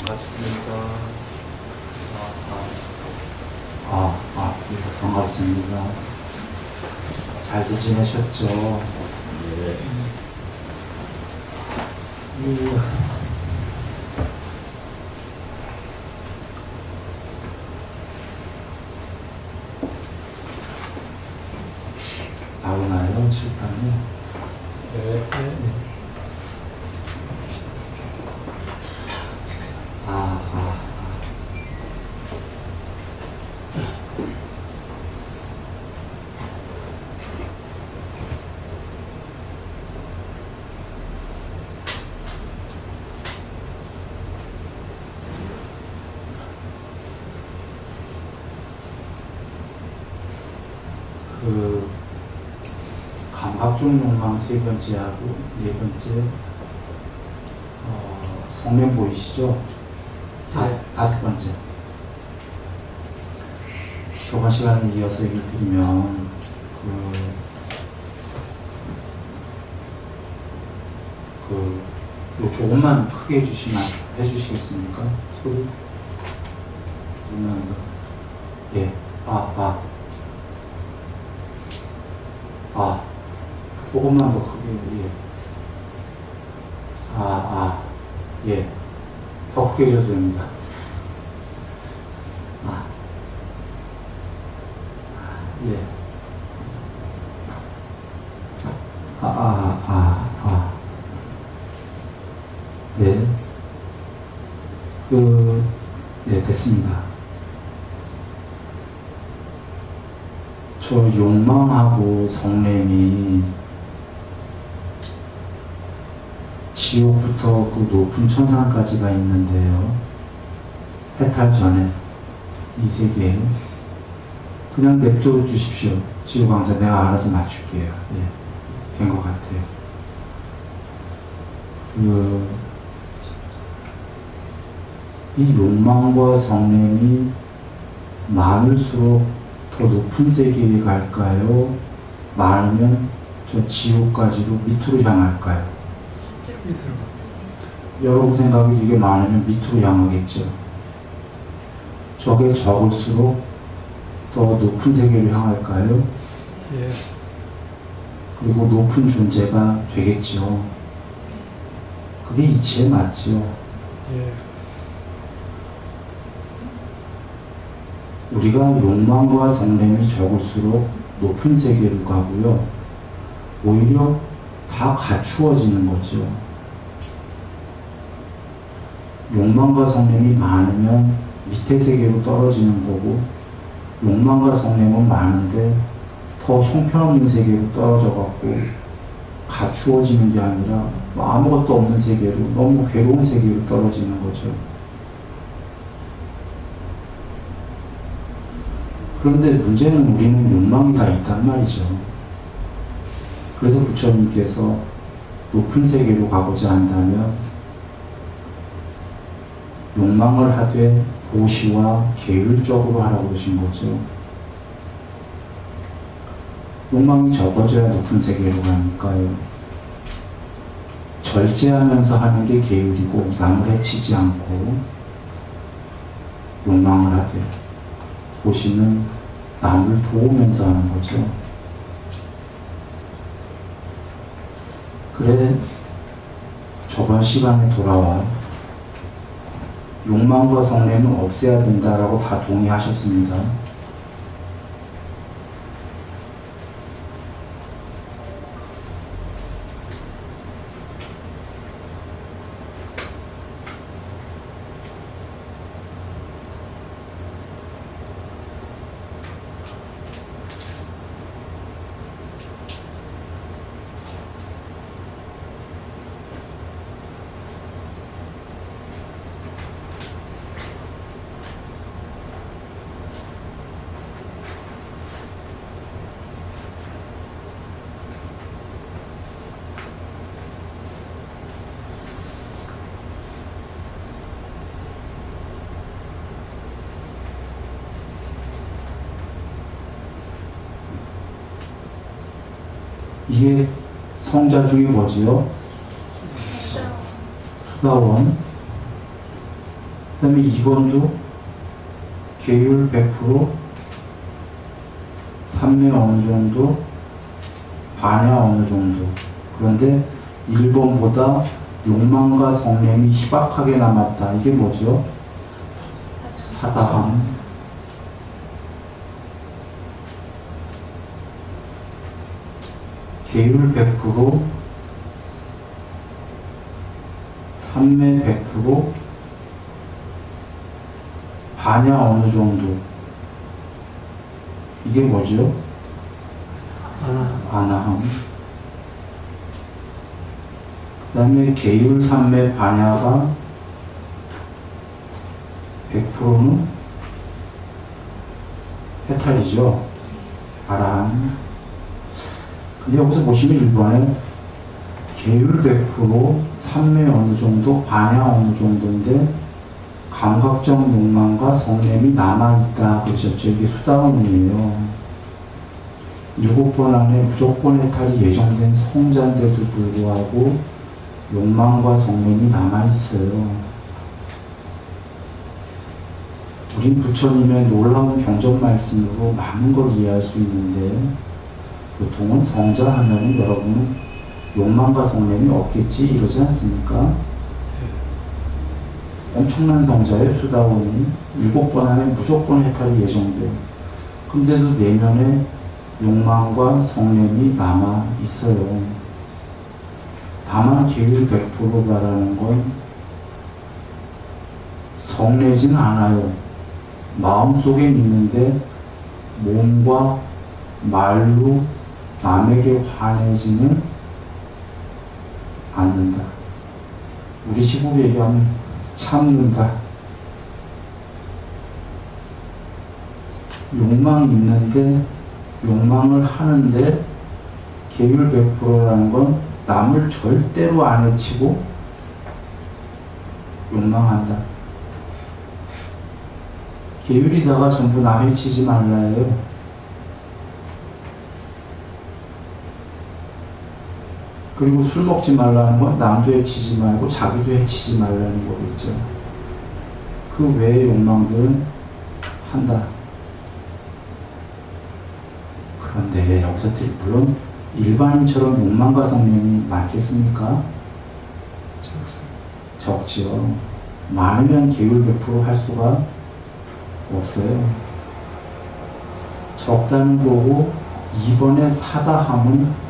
반갑습니다. 네, 반갑습니다. 잘들 지내셨죠? 네. 나오나요? 칠판이? 네. 감각적 욕망 세 번째하고 네 번째, 성명 보이시죠? 네. 다섯 번째. 저번 시간에 이어서 얘기를 드리면, 요 조금만 크게 해주시겠습니까? 소리? 예, 조금만 더 크게, 예. 예. 더 크게 해줘도 됩니다. 예. 네. 네, 됐습니다. 저 욕망하고 성냄이 지옥부터 그 높은 천상까지가 있는데요. 해탈 전에 이 세계에 그냥 냅둬 주십시오. 지옥왕사 내가 알아서 맞출게요. 예, 된 것 같아요. 이 욕망과 성냄이 많을수록 더 높은 세계에 갈까요? 많으면 저 지옥까지로 밑으로 향할까요? 여러분 생각에 이게 많으면 밑으로 향하겠죠. 저게 적을수록 더 높은 세계로 향할까요? 예. 그리고 높은 존재가 되겠죠. 그게 이치에 맞지요. 예. 우리가 욕망과 성냄이 적을수록 높은 세계로 가고요. 오히려 다 갖추어지는 거죠. 욕망과 성냄이 많으면 밑에 세계로 떨어지는 거고, 욕망과 성냄은 많은데 더 형편없는 세계로 떨어져 갖고 갖추어지는 게 아니라 아무것도 없는 세계로, 너무 괴로운 세계로 떨어지는 거죠. 그런데 문제는 우리는 욕망이 다 있단 말이죠. 그래서 부처님께서 높은 세계로 가고자 한다면 욕망을 하되 보시와 계율적으로 하라고 그러신 거죠. 욕망이 적어져야 높은 세계로 가니까요. 절제하면서 하는 게 계율이고, 남을 해치지 않고 욕망을 하되, 보시는 남을 도우면서 하는 거죠. 그래, 저번 시간에 돌아와 욕망과 성냄은 없애야 된다라고 다 동의하셨습니다. 이게 성자 중에 뭐지요? 수다원. 그 다음에 2번도 계율 100%, 삼매 어느 정도, 반야 어느 정도. 그런데 1번보다 욕망과 성냄이 희박하게 남았다. 이게 뭐죠? 사다함. 계율 100%, 삼매 100%, 반야 어느 정도. 이게 뭐죠? 아나함. 그 다음에 계율 삼매 반야가 100%는 해탈이죠. 아라함. 근데 여기서 보시면 1번에 계율 100%, 삼매 어느 정도, 반야 어느 정도인데 감각적 욕망과 성냄이 남아있다 그러셨죠. 이게 수다원이에요. 7번 안에 무조건 해탈이 예정된 성자인데도 불구하고 욕망과 성냄이 남아있어요. 우린 부처님의 놀라운 경전 말씀으로 많은 걸 이해할 수 있는데 보통은 성자 하면은 여러분은 욕망과 성냄이 없겠지 이러지 않습니까? 엄청난 성자의 수다원이 7번 안에 무조건 해탈이 예정돼요. 근데도 내면에 욕망과 성냄이 남아 있어요. 다만 계율 100%다라는 건 성내지는 않아요. 마음속에 있는데 몸과 말로 남에게 화내지는 않는다. 우리 식으로 얘기하면 참는다. 욕망이 있는데 욕망을 하는데 계율 100%라는 건 남을 절대로 안 해치고 욕망한다. 계율이다가 전부 남 해치지 말라예요. 그리고 술 먹지 말라는 건 남도 해치지 말고 자기도 해치지 말라는 거겠죠. 그 외의 욕망들은 한다. 그런데 여기서 물론 일반인처럼 욕망과 성냄이 많겠습니까? 적지요. 많으면 계율 100% 할 수가 없어요. 적다는 거고 2번에 사다함은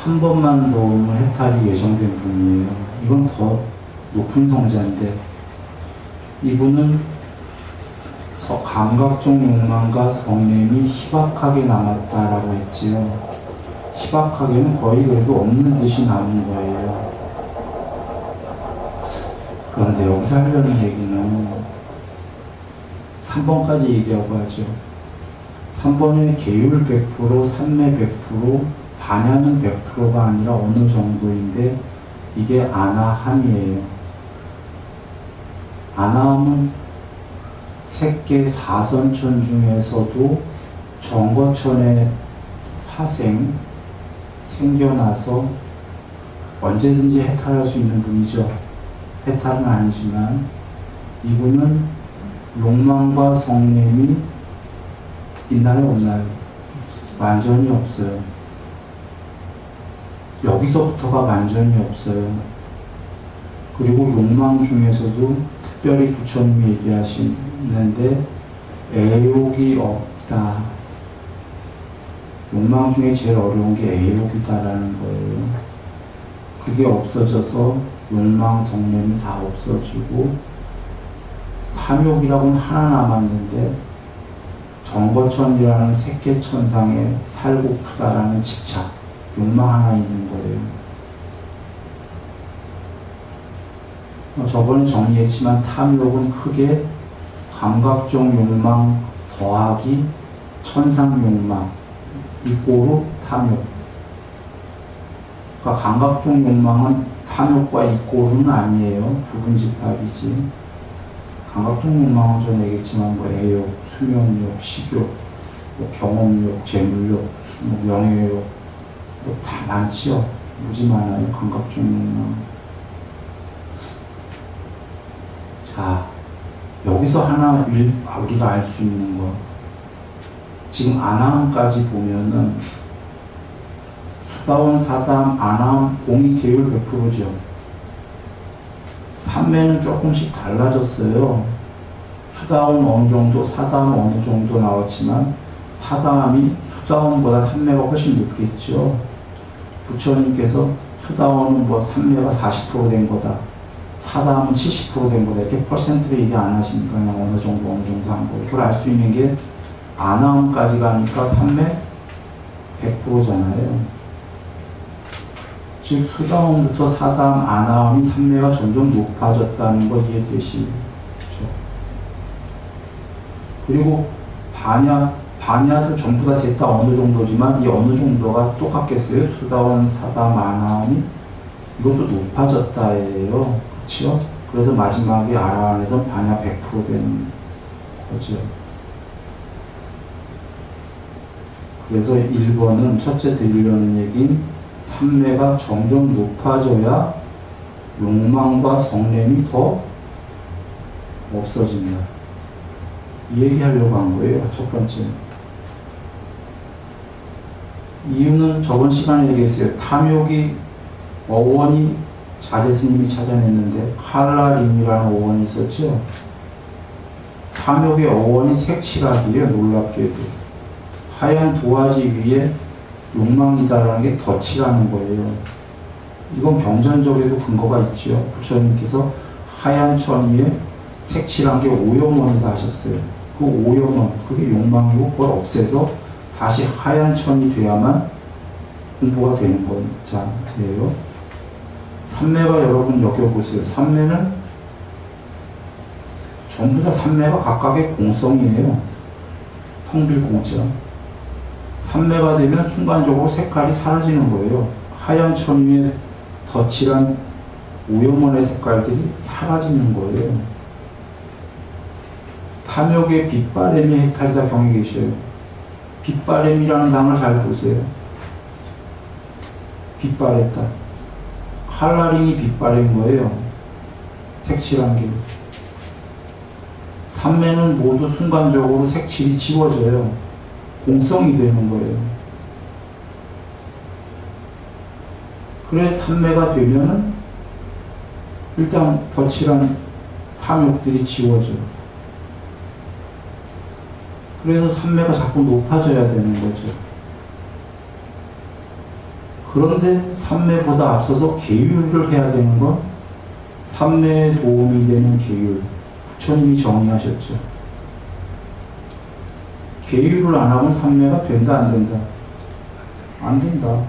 한 번만 넣으면 해탈이 예정된 분이에요. 이건 더 높은 성자인데 이분은 감각적 욕망과 성냄이 희박하게 남았다라고 했지요. 희박하게는 거의 그래도 없는 듯이 남은 거예요. 그런데 여기서 하려는 얘기는 3번까지 얘기하고 하죠. 3번의 계율 100%, 삼매 100%, 반야는 100%가 아니라 어느 정도인데 이게 아나함이에요. 아나함은 색계 사선천 중에서도 정거천의 화생, 생겨나서 언제든지 해탈할 수 있는 분이죠. 해탈은 아니지만 이분은 욕망과 성냄이 있나요, 없나요? 완전히 없어요. 여기서부터가 완전히 없어요. 그리고 욕망 중에서도 특별히 부처님이 얘기하시는데 애욕이 없다. 욕망 중에 제일 어려운 게 애욕이다라는 거예요. 그게 없어져서 욕망, 성냄이 다 없어지고 탐욕이라고는 하나 남았는데 정거천이라는 색계천상에 살고프다라는 집착, 욕망 하나 있는 거예요. 저번에 정리했지만 탐욕은 크게 감각적 욕망 더하기 천상 욕망 이꼬르 탐욕. 그러니까 감각적 욕망은 탐욕과 이꼬르는 아니에요. 부분집합이지. 감각적 욕망은 전에 얘기했지만 뭐 애욕, 수면욕, 식욕, 뭐 경험욕, 재물욕, 뭐 명예욕 뭐 다 많지요. 무지 많아요. 감각적 욕망. 자, 여기서 우리가 알 수 있는 거, 지금 아나함까지 보면은 수다원, 사다함, 아나함, 공이 계율 100%죠. 삼매는 조금씩 달라졌어요. 수다원 어느 정도, 사다함 어느 정도 나왔지만 사다함이 수다원보다 삼매가 훨씬 높겠죠. 부처님께서 수다원은 삼매가 40% 된 거다, 사다함은 70% 된 거다, 이렇게 퍼센트를 얘기 안 하시니까 그냥 어느 정도 한 거예요. 그걸 알 수 있는 게 아나함까지 가니까 삼매 100%잖아요. 즉 수다원부터 사다함, 아나함이 삼매가 점점 높아졌다는 거 이해되시죠? 그리고 반야도 전부 다 셋 다 어느 정도지만 이 어느 정도가 똑같겠어요? 수다원, 사다함, 아나함이 이것도 높아졌다예요. 그렇죠? 그래서 마지막에 아라한에서 반야 100% 되는 거죠. 그래서 1번은 첫째 드리려는 얘기는 삼매가 점점 높아져야 욕망과 성냄이 더 없어진다. 이 얘기하려고 한 거예요. 첫 번째. 이유는 저번 시간에 얘기했어요. 탐욕이 어원이 자제스님이 찾아냈는데 칼라림이라는 어원이 있었죠. 탐욕의 어원이 색칠하기에 놀랍게도 하얀 도화지 위에 욕망이다라는 게 덧칠하는 거예요. 이건 경전적에도 근거가 있죠. 부처님께서 하얀 천 위에 색칠한 게 오염원이다 하셨어요. 그 오염원, 그게 욕망이고 그걸 없애서 다시 하얀 천이 돼야만 공부가 되는 거잖아요. 삼매가 여러분 여겨보세요. 삼매는 전부 다 삼매가 각각의 공성이에요. 텅빌 공짜. 삼매가 되면 순간적으로 색깔이 사라지는 거예요. 하얀 천 위에 덧칠한 오염원의 색깔들이 사라지는 거예요. 탐욕의 빛바램이 헷갈리다 경에 계셔요. 빛바램이라는 단어를 잘 보세요. 빛바랬다. 칼라링이 빛바램인 거예요. 색칠한 게. 삼매는 모두 순간적으로 색칠이 지워져요. 공성이 되는 거예요. 그래 삼매가 되면은 일단 덧칠한 탐욕들이 지워져요. 그래서 삼매가 자꾸 높아져야 되는 거죠. 그런데 삼매보다 앞서서 계율을 해야 되는 건 삼매에 도움이 되는 계율. 부처님이 정의하셨죠. 계율을 안 하면 삼매가 된다, 안 된다? 안 된다.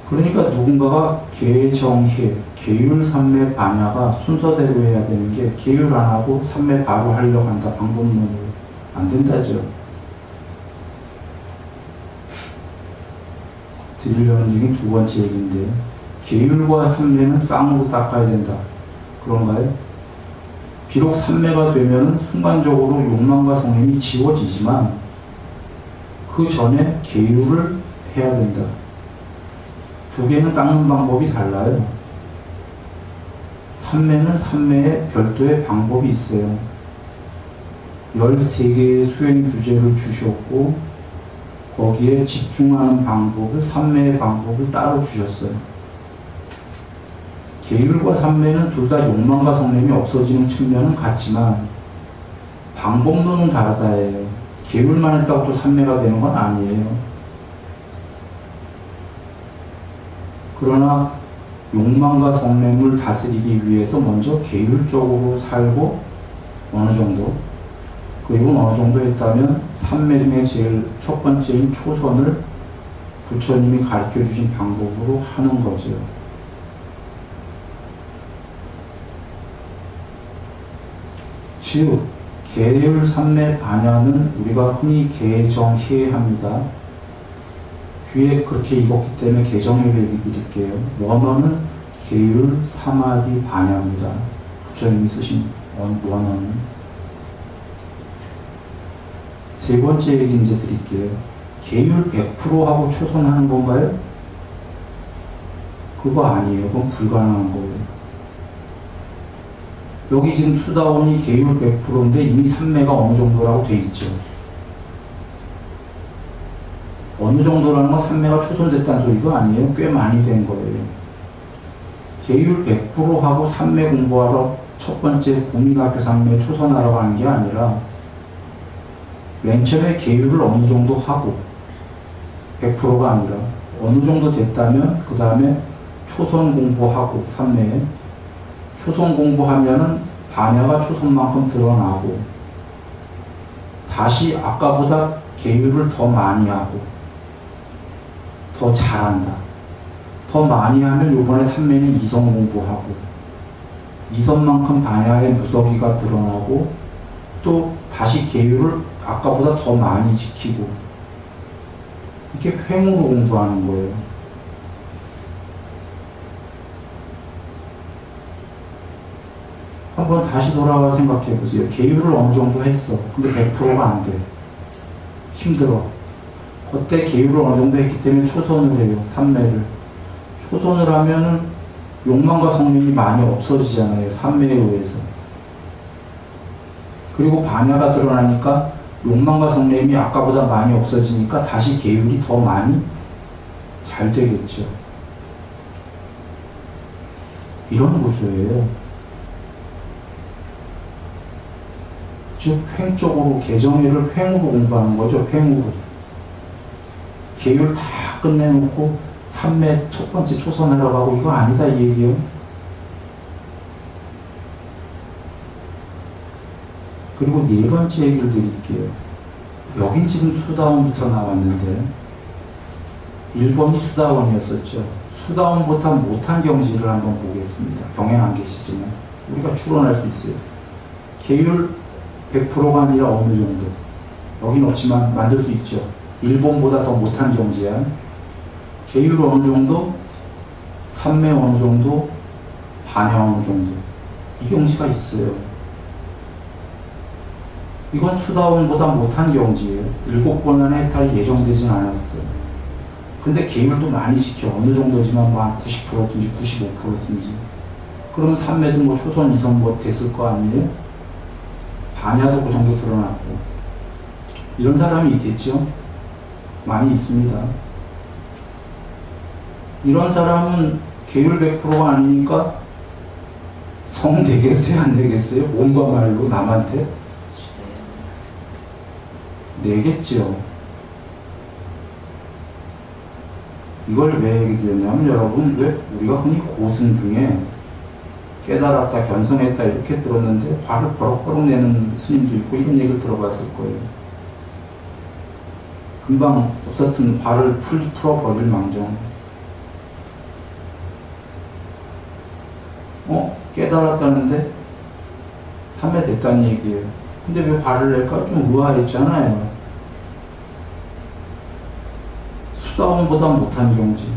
그러니까 누군가가 계정해, 계율, 삼매, 반야가 순서대로 해야 되는 게 계율 안 하고 삼매 바로 하려고 한다. 방법론으로. 안 된다죠. 드리려는 얘기 두 번째 얘기인데 계율과 삼매는 쌍으로 닦아야 된다. 그런가요? 비록 삼매가 되면 순간적으로 욕망과 성냄이 지워지지만 그 전에 계율을 해야 된다. 두 개는 닦는 방법이 달라요. 삼매는 삼매에 별도의 방법이 있어요. 13개의 수행 주제를 주셨고 거기에 집중하는 방법을 삼매의 방법을 따로 주셨어요. 계율과 삼매는 둘 다 욕망과 성냄이 없어지는 측면은 같지만 방법론은 다르다예요. 계율만 했다고 또 삼매가 되는 건 아니에요. 그러나 욕망과 성냄을 다스리기 위해서 먼저 계율적으로 살고 어느 정도, 그리고 어느 정도 했다면 삼매 중에 제일 첫 번째인 초선을 부처님이 가르쳐 주신 방법으로 하는 거죠. 즉 계율, 삼매, 반야는 우리가 흔히 개정해합니다. 귀에 그렇게 읽었기 때문에 개정해를 얘기 드릴게요. 원어는 계율, 사마디, 반야입니다. 부처님이 쓰신 원어는. 세 번째 얘기 이제 드릴게요. 계율 100% 하고 초선하는 건가요? 그거 아니에요. 그건 불가능한 거예요. 여기 지금 수다원이 계율 100%인데 이미 삼매가 어느 정도라고 돼 있죠. 어느 정도라는 건 삼매가 초선됐다는 소리도 아니에요. 꽤 많이 된 거예요. 계율 100% 하고 삼매 공부하러 첫 번째 국민학교 삼매 초선하러 가는 게 아니라 맨 처음에 계율을 어느 정도 하고 100%가 아니라 어느 정도 됐다면 그 다음에 초선 공부하고 삼매에 초선 공부하면은 반야가 초선만큼 드러나고 다시 아까보다 계율을 더 많이 하고 더 잘한다. 더 많이 하면 요번에 삼매는 이선 공부하고 이선만큼 반야의 무더기가 드러나고 또 다시 계율을 아까보다 더 많이 지키고 이렇게 횡으로 공부하는 거예요. 한번 다시 돌아와 생각해 보세요. 계율을 어느 정도 했어. 근데 100%가 안 돼. 힘들어. 그때 계율을 어느 정도 했기 때문에 초선을 해요. 삼매를. 초선을 하면은 욕망과 성능이 많이 없어지잖아요. 삼매에 의해서. 그리고 반야가 드러나니까 욕망과 성냄이 아까보다 많이 없어지니까 다시 계율이 더 많이 잘 되겠죠. 이런 구조예요. 즉 횡적으로 개정일을 횡으로 공부하는 거죠. 횡으로. 계율 다 끝내놓고 삼매 첫 번째 초선하러 가고 이거 아니다 이 얘기예요. 그리고 네 번째 얘기를 드릴게요. 여긴 지금 수다원부터 나왔는데 1번이 수다원이었었죠. 수다원보다 못한 경지를 한번 보겠습니다. 경연 안 계시지만 우리가 추론할 수 있어요. 계율 100%가 아니라 어느 정도. 여긴 없지만 만들 수 있죠. 일본보다 더 못한 경지야. 계율 어느 정도, 삼매 어느 정도, 반야 어느 정도. 이 경지가 있어요. 이건 수다원보다 못한 경지예요. 7번 안에 해탈이 예정되진 않았어요. 근데 계율도 많이 지켜. 어느 정도지만 뭐 한 90%든지 95%든지. 그러면 삼매도 뭐 초선, 이선 뭐 됐을 거 아니에요? 반야도 그 정도 드러났고. 이런 사람이 있겠죠? 많이 있습니다. 이런 사람은 계율 100%가 아니니까 성 되겠어요? 안 되겠어요? 몸과 말로 남한테? 내겠죠. 이걸 왜 얘기드렸냐면 여러분 왜 우리가 흔히 고승 중에 깨달았다, 견성했다 이렇게 들었는데 화를 버럭버럭 내는 스님도 있고 이런 얘기를 들어봤을 거예요. 금방 없었던 화를 풀어버릴 망정. 깨달았다는데 삼매 됐다는 얘기예요. 근데 왜 화를 낼까? 좀 의아했잖아요. 수다원보다 못한 경지.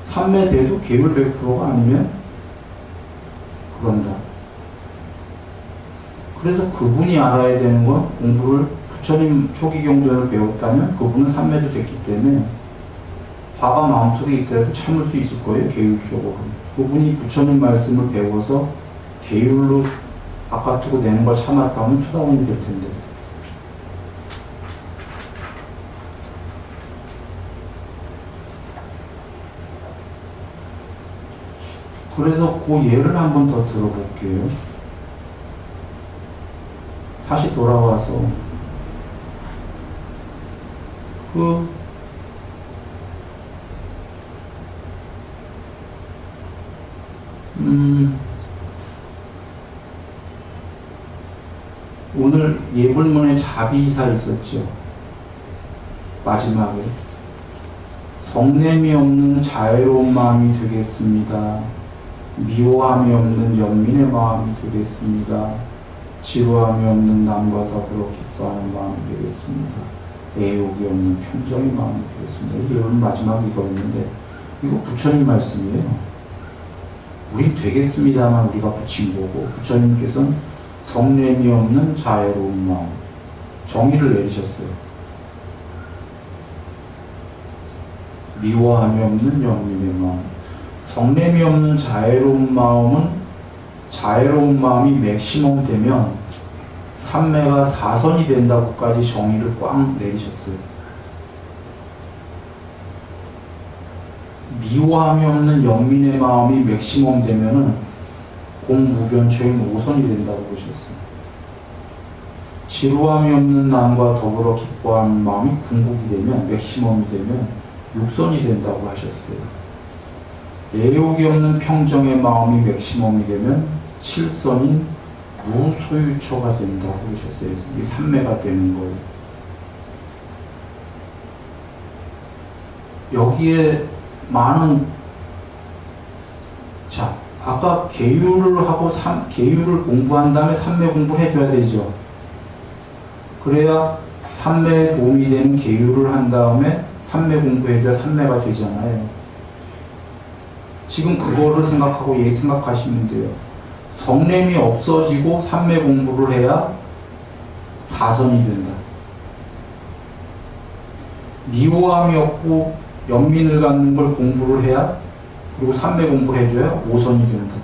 삼매 돼도 계율 100%가 아니면 그런다. 그래서 그분이 알아야 되는 건 공부를 부처님 초기 경전을 배웠다면 그분은 삼매도 됐기 때문에 화가 마음속에 있더라도 참을 수 있을 거예요. 계율적으로. 그분이 부처님 말씀을 배워서 계율로 바깥으로 내는 걸 참았다면 수다원이 될 텐데. 그래서 그 예를 한번 더 들어볼게요. 다시 돌아와서 오늘 예불문에 자비이사 있었죠. 마지막에 성냄이 없는 자애로운 마음이 되겠습니다. 미워함이 없는 연민의 마음이 되겠습니다. 지루함이 없는 남과 더불어 기뻐하는 마음이 되겠습니다. 애욕이 없는 편정의 마음이 되겠습니다. 이게 오늘 마지막 이거였는데 이거 부처님 말씀이에요. 우린 되겠습니다만 우리가 붙인 거고 부처님께서는 성냄이 없는 자애로운 마음 정의를 내리셨어요. 미워함이 없는 연민의 마음. 성냄이 없는 자애로운 마음이 맥시멈 되면 삼매가 사선이 된다고까지 정의를 꽉 내리셨어요. 미워함이 없는 연민의 마음이 맥시멈 되면은 공무변초인 5선이 된다고 보셨어요. 지루함이 없는 남과 더불어 기뻐하는 마음이 궁극이 되면, 맥시멈이 되면 6선이 된다고 하셨어요. 애욕이 없는 평정의 마음이 맥시멈이 되면 7선인 무소유처가 된다고 보셨어요. 이게 삼매가 되는 거예요. 여기에 많은, 자, 아까 계율을 하고 계율을 공부한 다음에 삼매 공부를 해줘야 되죠. 그래야 삼매에 도움이 되는 계율을 한 다음에 삼매 공부해줘야 삼매가 되잖아요. 지금 그거를 생각하시면 돼요. 성냄이 없어지고 삼매 공부를 해야 사선이 된다. 미워함이 없고 연민을 갖는 걸 공부를 해야, 그리고 삼매 공부를 해줘야 오선이 된다.